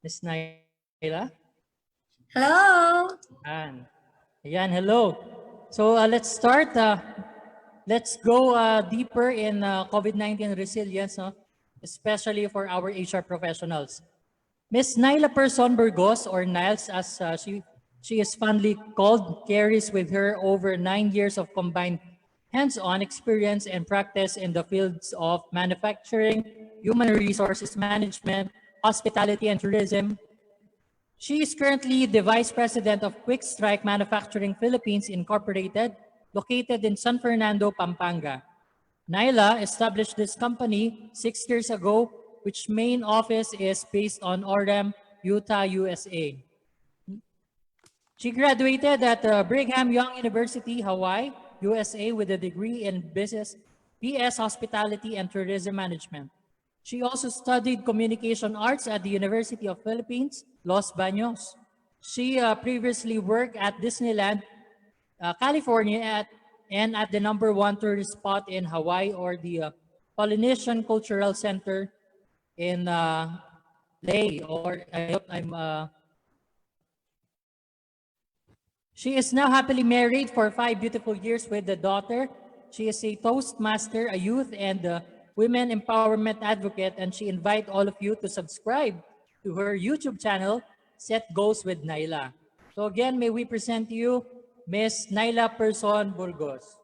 Miss Naila? Hello. Ayan, hello. So let's start. Let's go deeper in COVID-19 resilience, no? Especially for our HR professionals. Miss Naila Person Burgos, or Niles as she is fondly called, carries with her over 9 years of combined hands-on experience and practice in the fields of manufacturing, human resources management, hospitality, and tourism. She is currently the Vice President of Quick Strike Manufacturing Philippines Incorporated, located in San Fernando, Pampanga. Naila established this company 6 years ago, which main office is based on Orem, Utah, USA. She graduated at Brigham Young University, Hawaii, USA, with a degree in business, BS Hospitality and Tourism Management. She also studied communication arts at the University of Philippines, Los Baños. She previously worked at Disneyland, California, and at the #1 tourist spot in Hawaii, or the Polynesian Cultural Center in Ley. Or I hope She is now happily married for 5 beautiful years with a daughter. She is a Toastmaster, a youth and women empowerment advocate, and she invites all of you to subscribe to her YouTube channel, Set Goals with Naila. So again, may we present to you Miss Naila Person Burgos.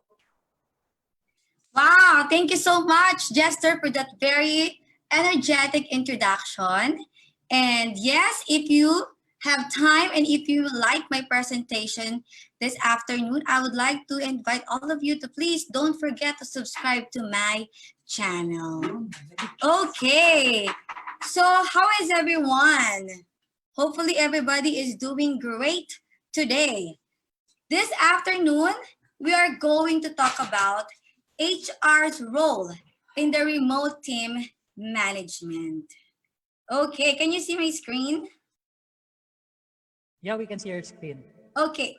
Wow, thank you so much, Jester, for that very energetic introduction. And yes, if you have time and if you like my presentation this afternoon, I would like to invite all of you to please don't forget to subscribe to my channel. Okay, so how is everyone? Hopefully everybody is doing great today. This afternoon, we are going to talk about HR's role in the remote team management. Okay, can you see my screen? Yeah, we can see your screen. Okay.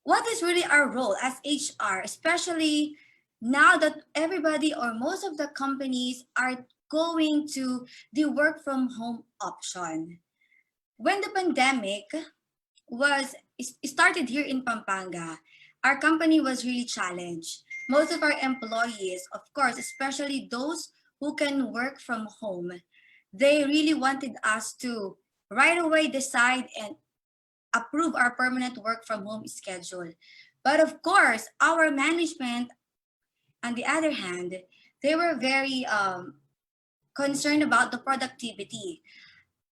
What is really our role as HR, especially now that everybody or most of the companies are going to the work from home option? When the pandemic started here in Pampanga, our company was really challenged. Most of our employees, of course, especially those who can work from home, they really wanted us to right away decide and approve our permanent work from home schedule. But of course, our management, on the other hand, they were very concerned about the productivity.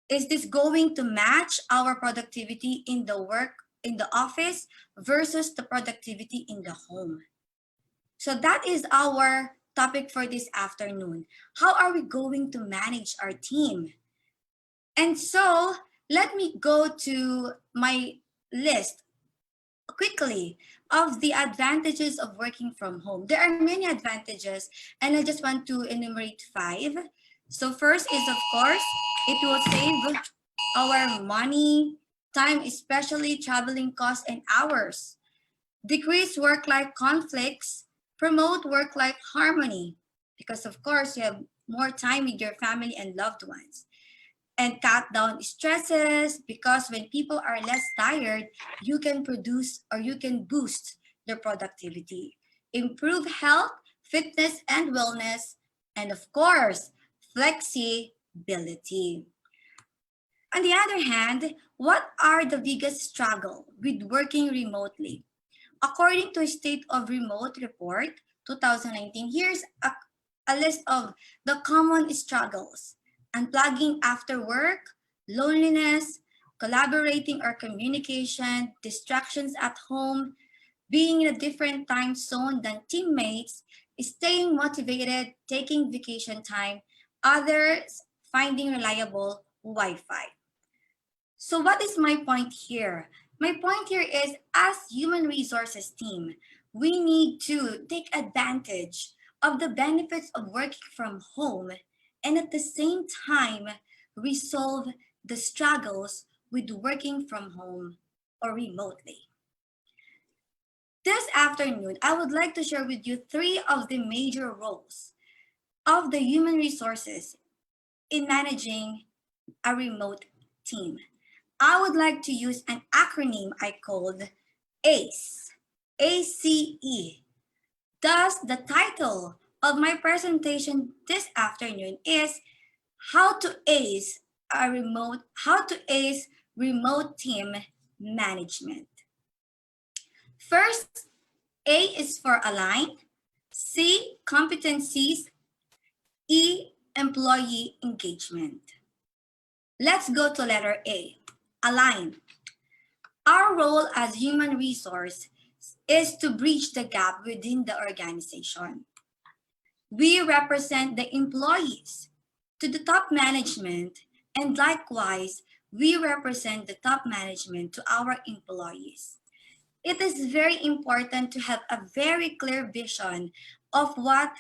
Is this going to match our productivity in the work in the office versus the productivity in the home? So that is our topic for this afternoon. How are we going to manage our team? And so let me go to my list quickly of the advantages of working from home. There are many advantages, and I just want to enumerate 5. So first is, of course, it will save our money, time, especially traveling costs and hours. Decrease work-life conflicts, promote work-life harmony, because of course you have more time with your family and loved ones. And cut down stresses, because when people are less tired, you can produce or you can boost their productivity. Improve health, fitness, and wellness, and of course, flexibility. On the other hand, what are the biggest struggle with working remotely? According to a State of Remote Report 2019, here's a list of the common struggles: unplugging after work, loneliness, collaborating or communication, distractions at home, being in a different time zone than teammates, staying motivated, taking vacation time, others finding reliable Wi-Fi. So what is my point here? My point here is, as human resources team, we need to take advantage of the benefits of working from home and at the same time resolve the struggles with working from home or remotely. This afternoon, I would like to share with you 3 of the major roles of the human resources in managing a remote team. I would like to use an acronym I called ACE. ACE. Thus, the title of my presentation this afternoon is how to ace remote team management. First, A is for align, C, competencies, E, employee engagement. Let's go to letter A, align. Our role as human resource is to bridge the gap within the organization. We represent the employees to the top management, and likewise, we represent the top management to our employees. It is very important to have a very clear vision of what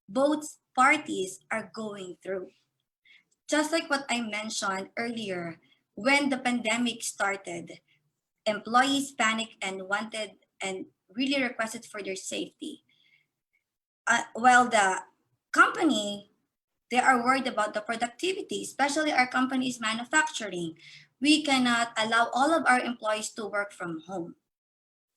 both parties are going through. Just like what I mentioned earlier, when the pandemic started, employees panicked and wanted and really requested for their safety. While the company, they are worried about the productivity, especially our company is manufacturing. We cannot allow all of our employees to work from home.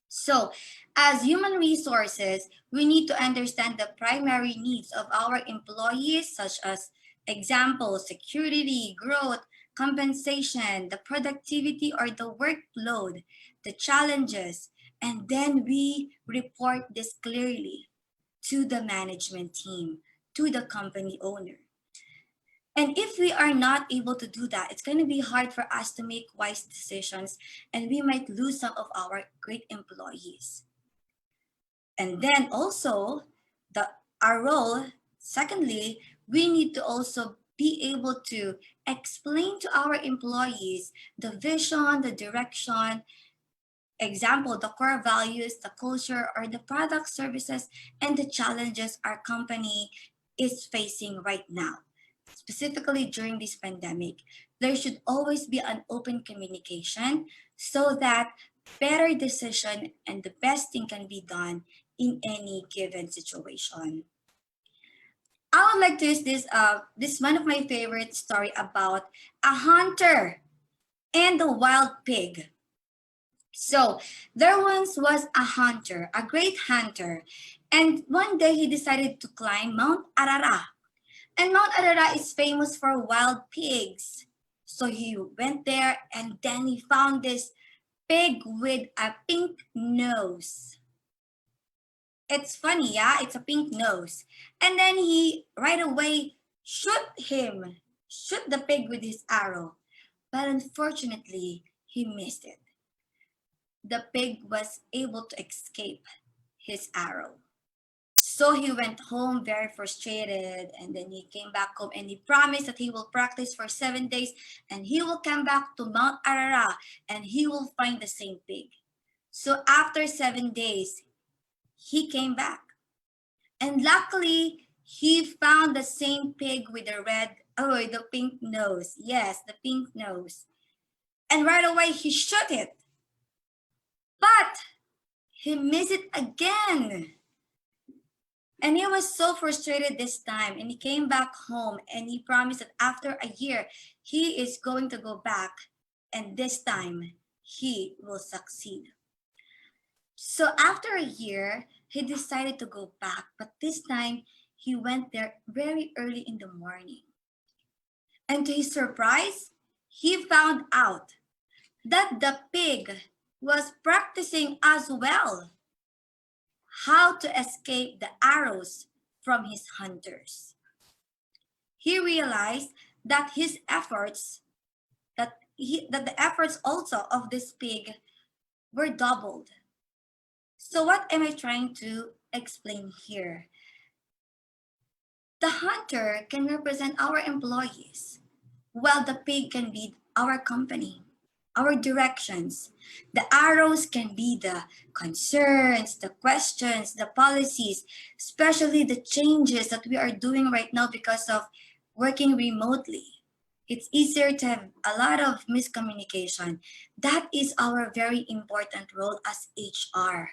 So, as human resources, we need to understand the primary needs of our employees, such as example, security, growth, compensation, the productivity or the workload, the challenges, and then we report this clearly to the management team, to the company owner. And if we are not able to do that, it's going to be hard for us to make wise decisions and we might lose some of our great employees. And then also, our role, secondly, we need to also be able to explain to our employees the vision, the direction, example, the core values, the culture, or the product, services, and the challenges our company is facing right now. Specifically during this pandemic, there should always be an open communication so that better decision and the best thing can be done in any given situation. I would like to use this one of my favorite story about a hunter and the wild pig. So there once was a hunter, a great hunter, and one day he decided to climb Mount Arara. And Mount Arara is famous for wild pigs. So he went there and then he found this pig with a pink nose. It's funny, yeah? It's a pink nose. And then he right away shoot the pig with his arrow. But unfortunately, he missed it. The pig was able to escape his arrow. So he went home very frustrated, and then he came back home and he promised that he will practice for 7 days and he will come back to Mount Arara and he will find the same pig. So after 7 days, he came back. And luckily, he found the same pig with the pink nose. Yes, the pink nose. And right away, he shot it. But he missed it again. And he was so frustrated this time, and he came back home and he promised that after a year, he is going to go back, and this time he will succeed. So after a year, he decided to go back, but this time he went there very early in the morning. And to his surprise, he found out that the pig was practicing as well how to escape the arrows from his hunters. He realized that his efforts, that the efforts also of this pig were doubled. So what am I trying to explain here? The hunter can represent our employees, while the pig can be our company, our directions. The arrows can be the concerns, the questions, the policies, especially the changes that we are doing right now because of working remotely. It's easier to have a lot of miscommunication. That is our very important role as HR.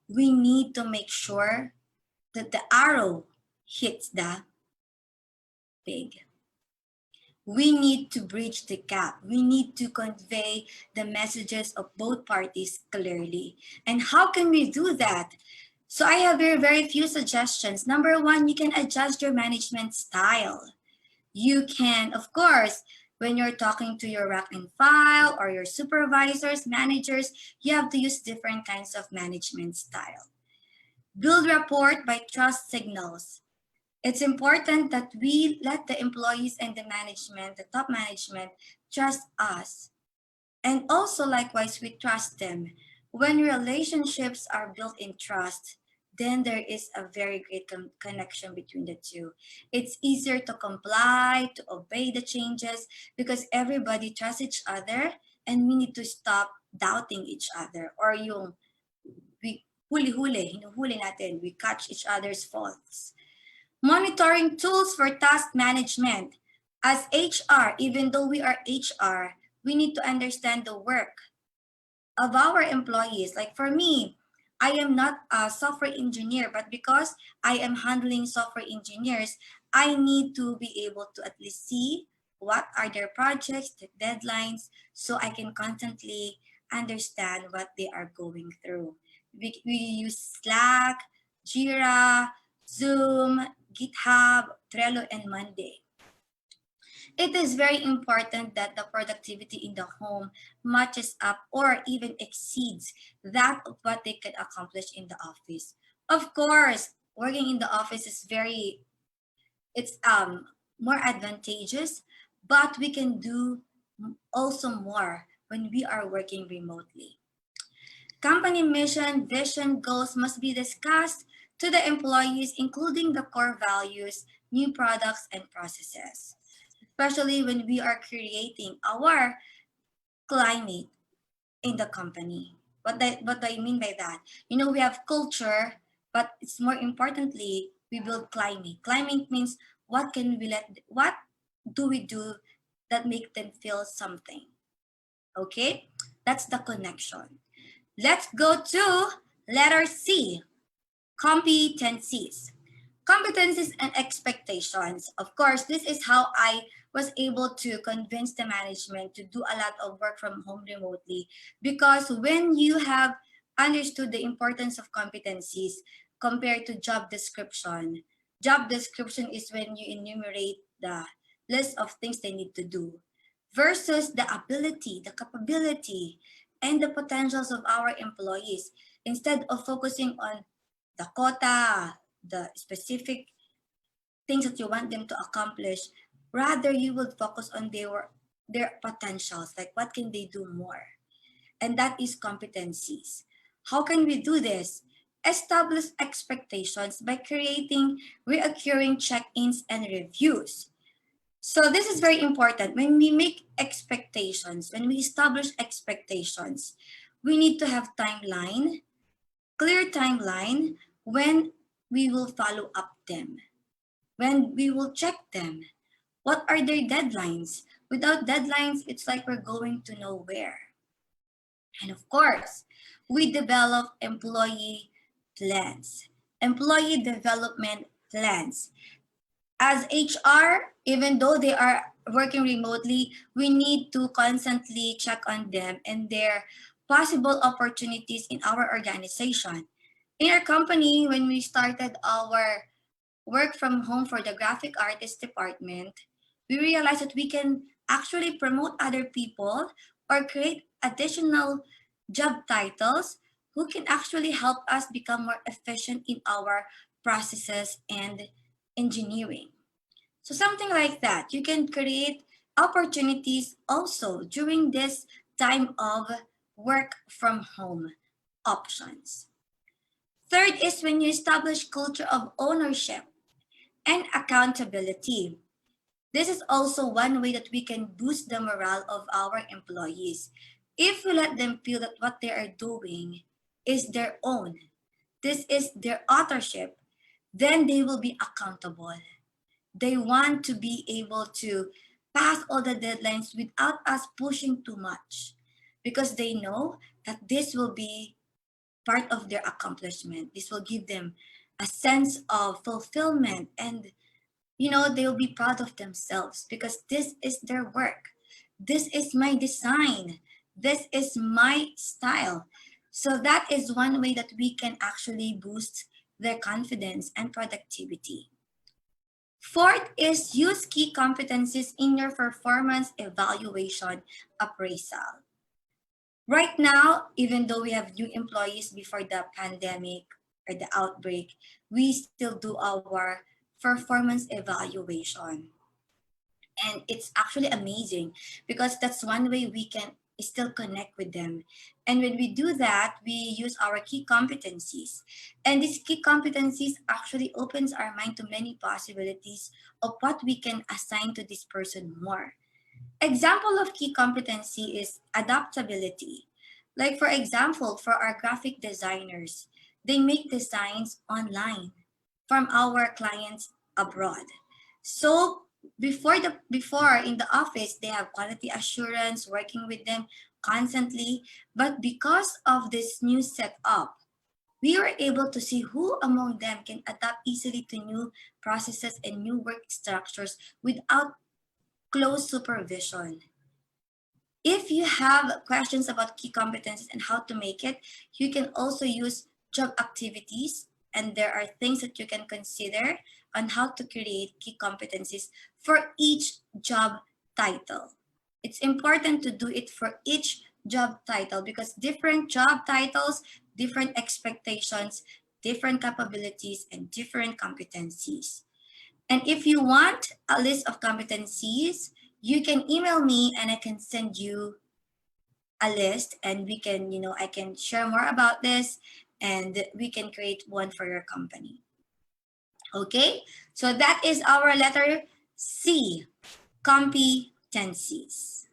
We need to make sure that the arrow hits the pig. We need to bridge the gap. We need to convey the messages of both parties clearly. And how can we do that? So I have very few suggestions. Number one, you can adjust your management style. You can, of course, when you're talking to your rank and file or your supervisors, managers, you have to use different kinds of management style. Build rapport by trust signals. It's important that we let the employees and the management, the top management, trust us. And also, likewise, we trust them. When relationships are built in trust, then there is a very great connection between the two. It's easier to comply, to obey the changes because everybody trusts each other, and we need to stop doubting each other, or yung we hinuhuli natin, we catch each other's faults. Monitoring tools for task management. As HR, even though we are HR, we need to understand the work of our employees. Like for me, I am not a software engineer, but because I am handling software engineers, I need to be able to at least see what are their projects, the deadlines, so I can constantly understand what they are going through. We use Slack, Jira, Zoom, GitHub, Trello, and Monday. It is very important that the productivity in the home matches up or even exceeds that of what they can accomplish in the office. Of course, working in the office is it's more advantageous, but we can do also more when we are working remotely. Company mission, vision, goals must be discussed to the employees, including the core values, new products, and processes, especially when we are creating our climate in the company. What do I mean by that? We have culture, but it's more importantly, we build climate. Climate means what do we do that make them feel something? Okay? That's the connection. Let's go to letter C, competencies. Competencies and expectations. Of course, this is how I was able to convince the management to do a lot of work from home remotely, because when you have understood the importance of competencies compared to job description is when you enumerate the list of things they need to do versus the ability, the capability, and the potentials of our employees. Instead of focusing on the quota, the specific things that you want them to accomplish, rather you will focus on their potentials, like what can they do more. And that is competencies. How can we do this? Establish expectations by creating reoccurring check-ins and reviews. So this is very important. When we make expectations, when we establish expectations, we need to have clear timeline when we will follow up them, when we will check them. What are their deadlines? Without deadlines, it's like we're going to nowhere. And of course, we develop employee plans, employee development plans. As HR, even though they are working remotely, we need to constantly check on them and their possible opportunities in our organization. In our company, when we started our work from home for the graphic artist department, we realized that we can actually promote other people or create additional job titles who can actually help us become more efficient in our processes and engineering. So something like that. You can create opportunities also during this time of work from home options. Third is when you establish culture of ownership and accountability. This is also one way that we can boost the morale of our employees. If we let them feel that what they are doing is their own, this is their authorship, then they will be accountable. They want to be able to pass all the deadlines without us pushing too much, because they know that this will be part of their accomplishment. This will give them a sense of fulfillment and they'll be proud of themselves because this is their work. This is my design. This is my style. So that is one way that we can actually boost their confidence and productivity. Fourth is use key competencies in your performance evaluation appraisal. Right now, even though we have new employees before the pandemic or the outbreak, we still do our performance evaluation. And it's actually amazing because that's one way we can still connect with them. And when we do that, we use our key competencies. And these key competencies actually opens our mind to many possibilities of what we can assign to this person more. Example of key competency is adaptability. Like for example, for our graphic designers, they make designs online from our clients abroad. So before in the office, they have quality assurance working with them constantly. But because of this new setup, we were able to see who among them can adapt easily to new processes and new work structures without close supervision. If you have questions about key competencies and how to make it, you can also use job activities, and there are things that you can consider on how to create key competencies for each job title. It's important to do it for each job title because different job titles, different expectations, different capabilities, and different competencies. And if you want a list of competencies, you can email me and I can send you a list, and we can, I can share more about this and we can create one for your company. Okay, so that is our letter C, competencies.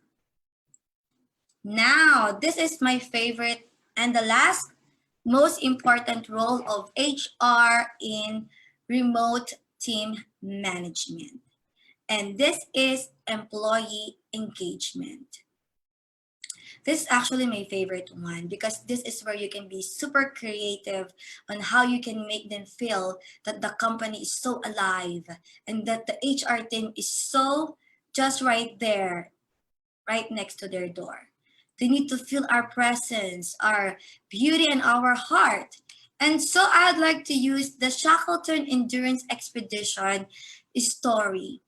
Now, this is my favorite and the last most important role of HR in remote team management. And this is employee engagement. This is actually my favorite one because this is where you can be super creative on how you can make them feel that the company is so alive and that the HR team is so just right there, right next to their door. They need to feel our presence, our beauty, and our heart. And so I'd like to use the Shackleton Endurance Expedition story.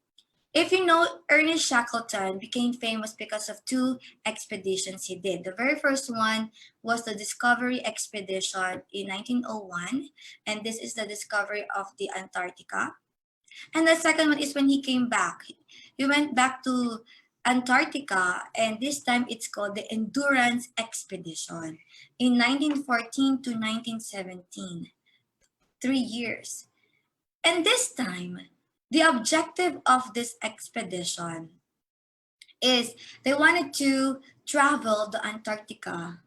If you know, Ernest Shackleton became famous because of two expeditions he did. The very first one was the Discovery Expedition in 1901, and this is the discovery of the Antarctica. And the second one is when he came back. He went back to Antarctica, and this time it's called the Endurance Expedition in 1914 to 1917, 3 years. And this time, the objective of this expedition is they wanted to travel the Antarctica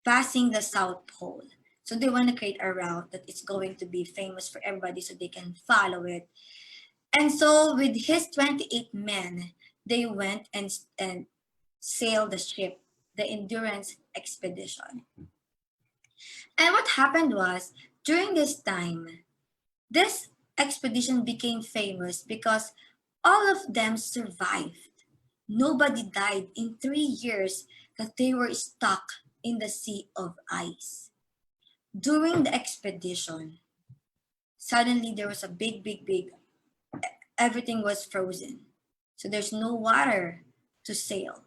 passing the South Pole. So they want to create a route that is going to be famous for everybody so they can follow it. And so with his 28 men, they went and sailed the ship, the Endurance Expedition. And what happened was, during this time, this expedition became famous because all of them survived. Nobody died in 3 years that they were stuck in the sea of ice. During the expedition, suddenly there was a big, everything was frozen. So there's no water to sail.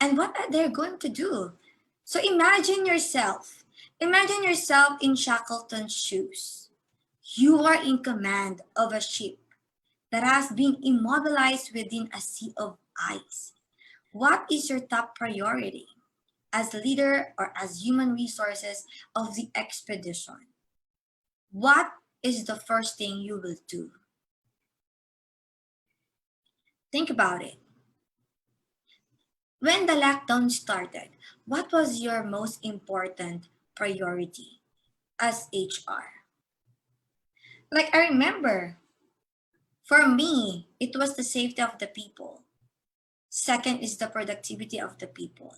And what are they going to do? So imagine yourself in Shackleton's shoes. You are in command of a ship that has been immobilized within a sea of ice. What is your top priority as leader or as human resources of the expedition? What is the first thing you will do? Think about it. When the lockdown started, what was your most important priority as HR? Like I remember, for me, it was the safety of the people. Second is the productivity of the people.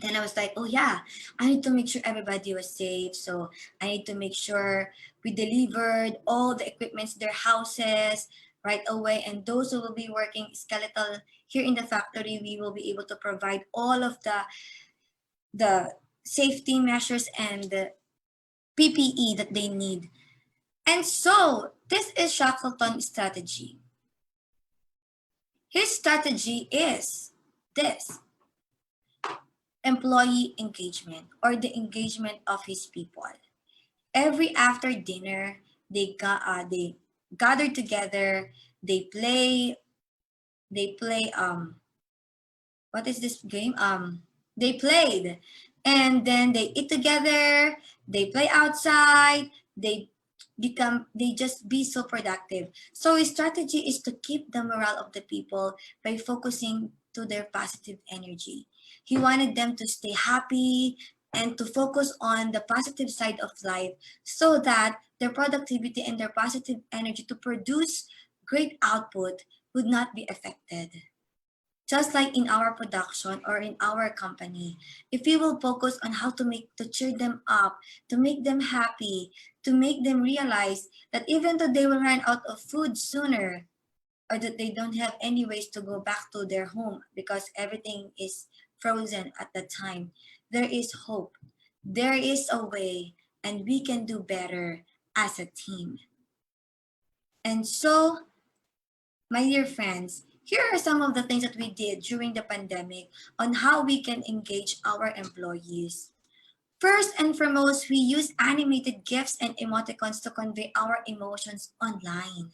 Then I was like, oh yeah, I need to make sure everybody was safe. So I need to make sure we delivered all the equipments to their houses right away. And those who will be working skeletal here in the factory, we will be able to provide all of the safety measures and the PPE that they need. And so this is Shackleton strategy. His strategy is this: employee engagement, or the engagement of his people. Every after dinner, they gather together, they play what is this game? They played, and then they eat together, they play outside, they just be so productive. So his strategy is to keep the morale of the people by focusing to their positive energy. He wanted them to stay happy and to focus on the positive side of life, so that their productivity and their positive energy to produce great output would not be affected. Just like in our production or in our company, if we will focus on how to cheer them up, to make them happy, to make them realize that even though they will run out of food sooner, or that they don't have any ways to go back to their home because everything is frozen at the time, there is hope, there is a way, and we can do better as a team. And so, my dear friends, here are some of the things that we did during the pandemic on how we can engage our employees. First and foremost, we use animated GIFs and emoticons to convey our emotions online.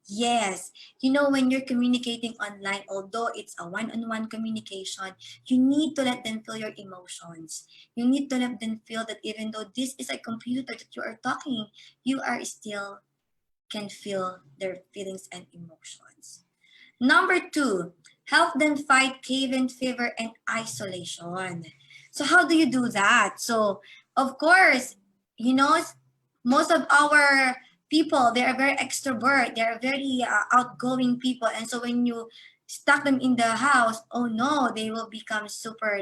Yes, when you're communicating online, although it's a one-on-one communication, you need to let them feel your emotions. You need to let them feel that even though this is a computer that you are talking, you are still can feel their feelings and emotions. Number two, help them fight cabin fever and isolation. So how do you do that? So of course, you know, most of our people, they are very extrovert, they are very outgoing people. And so when you stuck them in the house, oh no, they will become super,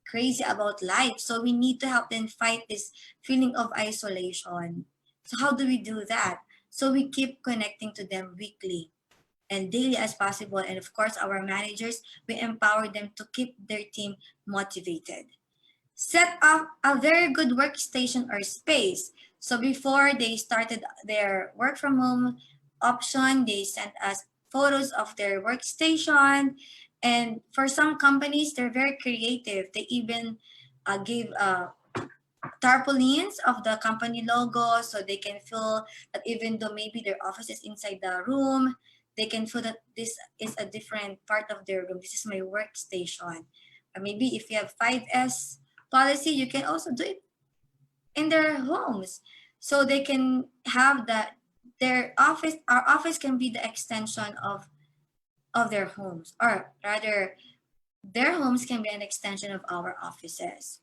crazy about life. So we need to help them fight this feeling of isolation. So how do we do that? So we keep connecting to them weekly and daily as possible. And of course, our managers, we empower them to keep their team motivated. Set up a very good workstation or space. So before they started their work from home option, they sent us photos of their workstation. And for some companies, they're very creative. They even gave tarpaulins of the company logo, so they can feel that even though maybe their office is inside the room, they can feel that this is a different part of their room. This is my workstation. Or maybe if you have 5S policy, you can also do it in their homes. So they can have that their office, our office can be the extension of their homes, or rather their homes can be an extension of our offices.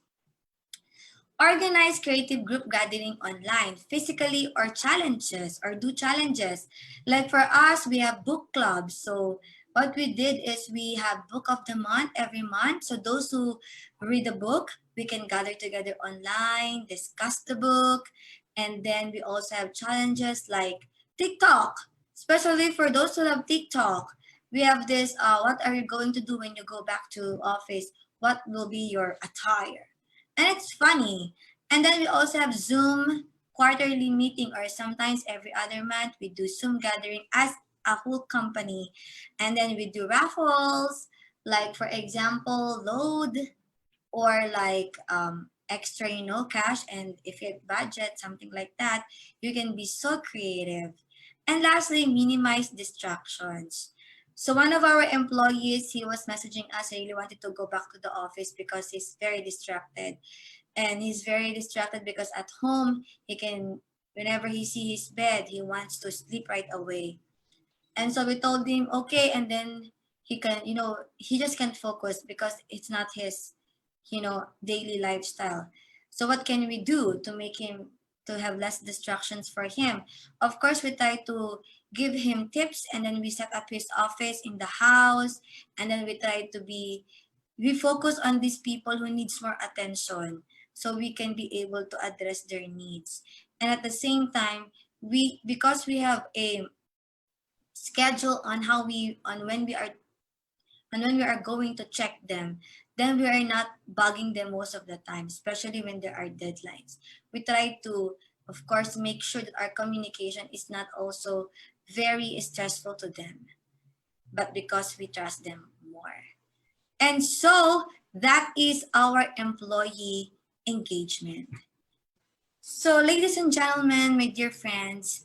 Organize creative group gathering online, physically, or challenges, or do challenges. Like for us, we have book clubs. So what we did is we have book of the month every month. So those who read the book, we can gather together online, discuss the book, and then we also have challenges like TikTok, especially for those who love TikTok. We have this, what are you going to do when you go back to office? What will be your attire? And it's funny. And then we also have Zoom quarterly meeting, or sometimes every other month we do Zoom gathering as a whole company. And then we do raffles, like for example, load, or like extra, cash. And if you have budget, something like that, you can be so creative. And lastly, minimize distractions. So one of our employees, he was messaging us, he really wanted to go back to the office because he's very distracted. And he's very distracted because at home, whenever he sees his bed, he wants to sleep right away. And so we told him, okay, and then he just can't focus because it's not his, daily lifestyle. So what can we do to make him to have less distractions for him? Of course, we try to give him tips, and then we set up his office in the house, and then we try to be We focus on these people who needs more attention so we can be able to address their needs. And at the same time, because we have a schedule on how we on when we are going to check them, then we are not bugging them most of the time, especially when there are deadlines. We try to, of course, make sure that our communication is not also very stressful to them, but because we trust them more. And so that is our employee engagement. So, ladies and gentlemen, my dear friends,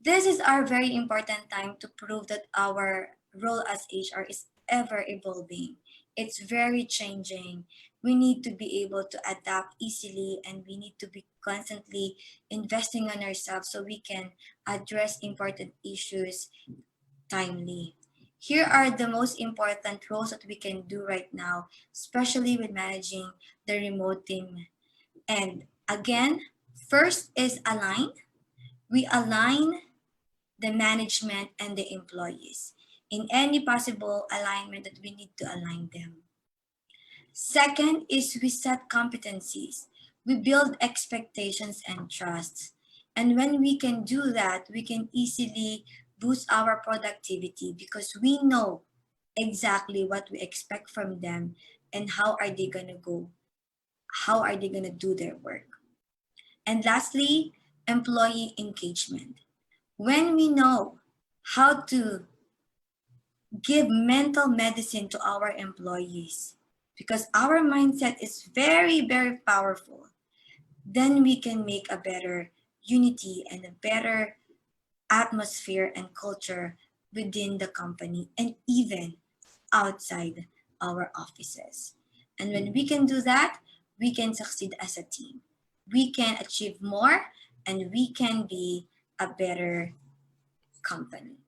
this is our very important time to prove that our role as HR is ever evolving. It's very changing. We need to be able to adapt easily, and we need to be constantly investing on ourselves so we can address important issues timely. Here are the most important roles that we can do right now, especially with managing the remote team. And again, first is align. We align the management and the employees in any possible alignment that we need to align them. Second is we set competencies. We build expectations and trusts. And when we can do that, we can easily boost our productivity because we know exactly what we expect from them and how are they going to go, how are they going to do their work. And lastly, employee engagement. When we know how to give mental medicine to our employees, because our mindset is very, very powerful, then we can make a better unity and a better atmosphere and culture within the company and even outside our offices. And when we can do that, we can succeed as a team. We can achieve more and we can be a better company.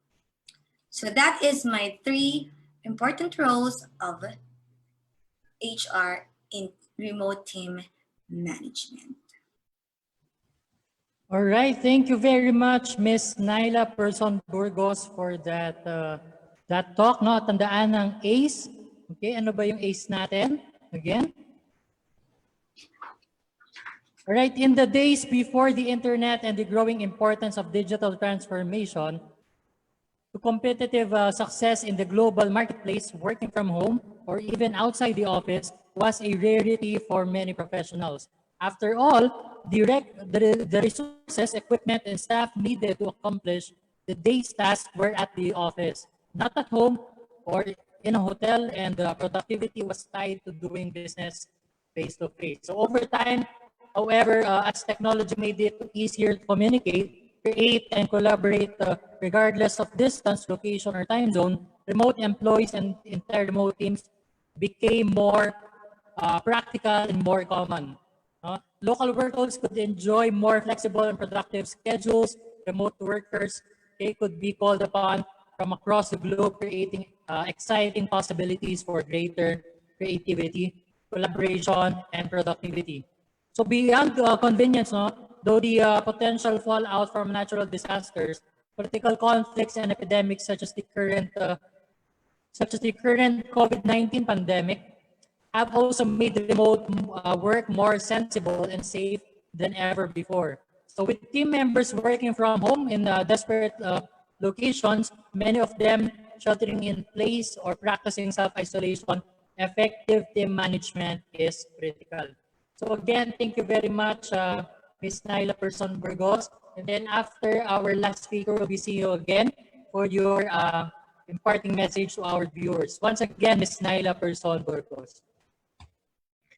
So that is my 3 important roles of HR in remote team management. All right, thank you very much, Miss Naila Person Burgos, for that talk. No, tandaan ng ACE. Okay, ano ba yung ACE natin? Again? All right, in the days before the internet and the growing importance of digital transformation, to competitive success in the global marketplace, working from home or even outside the office was a rarity for many professionals. After all, the resources, equipment, and staff needed to accomplish the day's tasks were at the office, not at home or in a hotel, and productivity was tied to doing business face to face. So over time, however, as technology made it easier to communicate, create, and collaborate regardless of distance, location, or time zone, remote employees and entire remote teams became more practical and more common. Local workers could enjoy more flexible and productive schedules. Remote workers, they could be called upon from across the globe, creating exciting possibilities for greater creativity, collaboration, and productivity. So beyond convenience, no, though the potential fallout from natural disasters, political conflicts, and epidemics such as the current COVID-19 pandemic have also made remote work more sensible and safe than ever before. So with team members working from home in desperate locations, many of them sheltering in place or practicing self-isolation, effective team management is critical. So again, thank you very much, Ms. Naila Person Burgos. And then after our last speaker, we'll be seeing you again for your imparting message to our viewers. Once again, Ms. Naila Person Burgos.